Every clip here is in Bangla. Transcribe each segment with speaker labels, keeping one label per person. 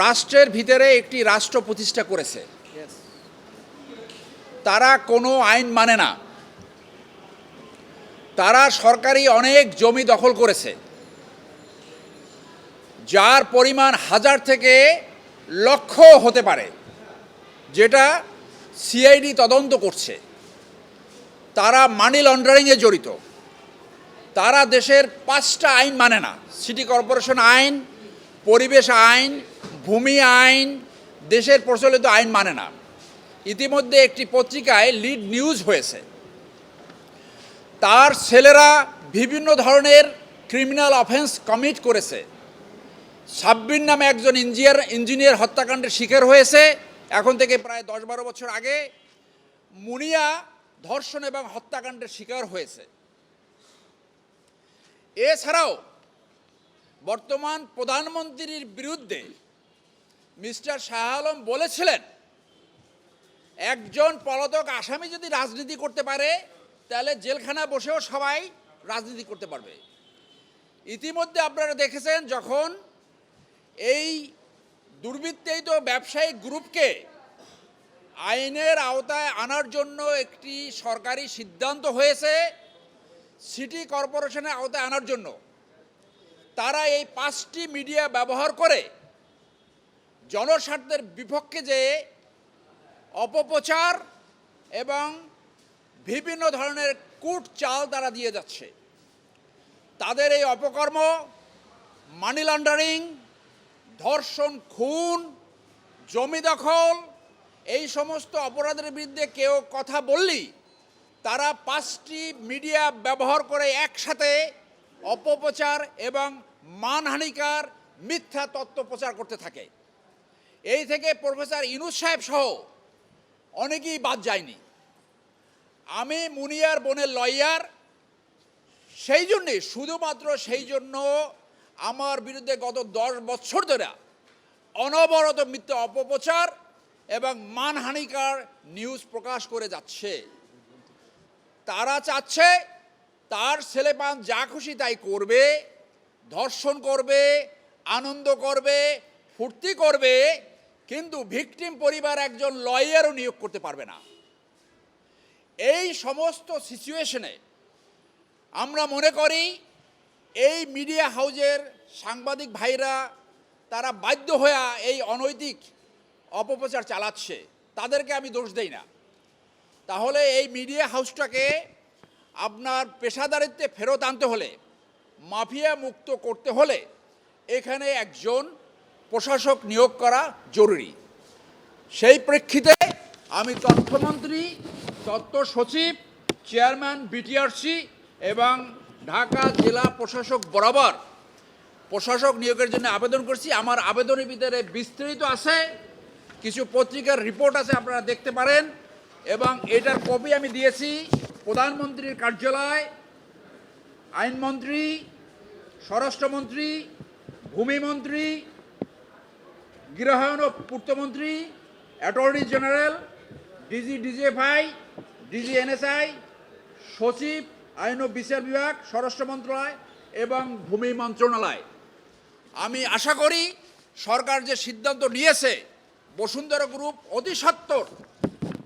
Speaker 1: রাষ্ট্রের ভিতরে একটি রাষ্ট্র প্রতিষ্ঠা করেছে, তারা কোনো আইন মানে না। তারা সরকারি অনেক জমি দখল করেছে, যার পরিমাণ হাজার থেকে লক্ষ হতে পারে, যেটা সিআইডি তদন্ত করছে। তারা মানি লন্ডারিংয়ে জড়িত। তারা দেশের 5টা আইন মানে না: সিটি কর্পোরেশন আইন, পরিবেশ আইন, ভূমি আইন, দেশের প্রচলিত আইন মানে না। ইতিমধ্যে একটি পত্রিকায় লিড নিউজ হয়েছে, তার ছেলেরা বিভিন্ন ধরনের ক্রিমিনাল অফেন্স কমিট করেছে। সাব্বির নামে একজন ইঞ্জিনিয়ার হত্যাকাণ্ডের শিকার হয়েছে এখন থেকে প্রায় 10-12 বছর আগে। মুনিয়া ধর্ষণ এবং হত্যাকাণ্ডের শিকার হয়েছে। এছাড়াও বর্তমান প্রধানমন্ত্রীর বিরুদ্ধে মিস্টার শাহ আলম বলেছিলেন, একজন পলাতক আসামি যদি রাজনীতি করতে পারে তাহলে জেলখানা বসেও সবাই রাজনীতি করতে পারবে। ইতিমধ্যে আপনারা দেখেছেন, যখন এই দুর্বৃত্তায়িত ব্যবসায়িক গ্রুপকে আইনের আওতায় আনার জন্য একটি সরকারি সিদ্ধান্ত হয়েছে, সিটি কর্পোরেশনের আওতায় আনার জন্য। তারা এই 5টি মিডিয়া ব্যবহার করে জনস্বার্থের বিপক্ষে যে অপপ্রচার এবং বিভিন্ন ধরনের কূট চাল তারা দিয়ে যাচ্ছে, তাদের এই অপকর্ম, মানি লন্ডারিং, ধর্ষণ, খুন, জমি দখল, এই সমস্ত অপরাধের বিরুদ্ধে কেউ কথা বললেই তারা 5টি মিডিয়া ব্যবহার করে একসাথে অপপ্রচার এবং মানহানিকার মিথ্যা তথ্য প্রচার করতে থাকে। এই থেকে প্রফেসর ইউনূস সাহেব সহ অনেকেই বাদ যায়নি। আমি মুনিয়ার বোনের লয়ার, সেই জন্যে, শুধুমাত্র সেই জন্য আমার বিরুদ্ধে গত 10 বছর ধরে অনবরত মিথ্যা অপপ্রচার এবং মানহানিকার নিউজ প্রকাশ করে যাচ্ছে। তারা চাচ্ছে তার ছেলেপান যা খুশি তাই করবে, ধর্ষণ করবে, আনন্দ করবে, ফুর্তি করবে, কিন্তু ভিকটিম পরিবার একজন লয়ারও নিয়োগ করতে পারবে না। এই সমস্ত সিচুয়েশনে আমরা মনে করি এই মিডিয়া হাউজের সাংবাদিক ভাইরা তারা বাধ্য হয়ে এই অনৈতিক অপপ্রচার চালাচ্ছে, তাদেরকে আমি দোষ দেই না। তাহলে এই মিডিয়া হাউসটাকে আপনার পেশাদারিত্বে ফেরত আনতে হলে, মাফিয়া মুক্ত করতে হলে এখানে একজন প্রশাসক নিয়োগ করা জরুরি। সেই প্রেক্ষিতে আমি তথ্যমন্ত্রী, তথ্য সচিব, চেয়ারম্যান বিটিআরসি এবং ঢাকা জেলা প্রশাসক বরাবর প্রশাসক নিয়োগের জন্য আবেদন করছি। আমার আবেদনের ভিতরে বিস্তারিত আছে, কিছু পত্রিকার রিপোর্ট আছে, আপনারা দেখতে পারেন। এবং এটার কপি আমি দিয়েছি প্রধানমন্ত্রীর কার্যালয়, আইনমন্ত্রী, স্বরাষ্ট্রমন্ত্রী, ভূমিমন্ত্রী, গৃহায়ন ও পূর্তমন্ত্রী, অ্যাটর্নি জেনারেল, ডিজিএফআই, ডিজিএনএসআই, সচিব, আইন ও বিচার বিভাগ, স্বরাষ্ট্র মন্ত্রণালয় এবং ভূমি মন্ত্রণালয়। আমি আশা করি সরকার যে সিদ্ধান্ত নিয়েছে, বসুন্ধরা গ্রুপ অতি সত্বর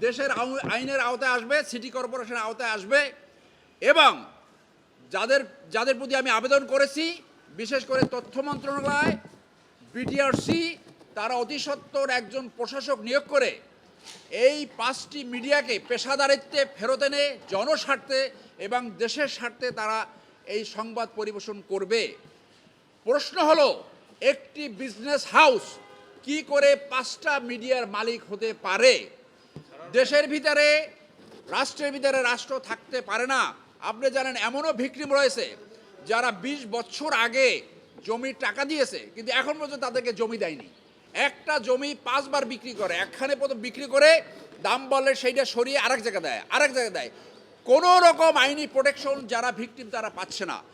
Speaker 1: দেশের আইনের আওতায় আসবে, সিটি কর্পোরেশনের আওতায় আসবে। এবং যাদের প্রতি আমি আবেদন করেছি, বিশেষ করে তথ্য মন্ত্রণালয়, বিটিআরসি, তারা অতি সত্বর একজন প্রশাসক নিয়োগ করে এই 5টি মিডিয়াকে পেশাদারিত্বে ফেরত এনে জনস্বার্থে এবং দেশের স্বার্থে তারা এই সংবাদ পরিবেশন করবে। প্রশ্ন হলো, একটি বিজনেস হাউস কি করে 5টা মিডিয়ার মালিক হতে পারে? দেশের ভিতরে, রাষ্ট্রের ভিতরে রাষ্ট্র থাকতে পারে না। আপনি জানেন এমনও ভিকটিম রয়েছে যারা 20 বছর আগে জমির টাকা দিয়েছে, কিন্তু এখন পর্যন্ত তাদেরকে জমি দেয়নি। একটা জমি 5 বার বিক্রি করে, একখানে প্রথম বিক্রি করে দাম বললে সেইটা সরিয়ে আরেক জায়গায় দেয়। কোনো রকম আইনি প্রোটেকশন যারা ভিকটিম তারা পাচ্ছে না।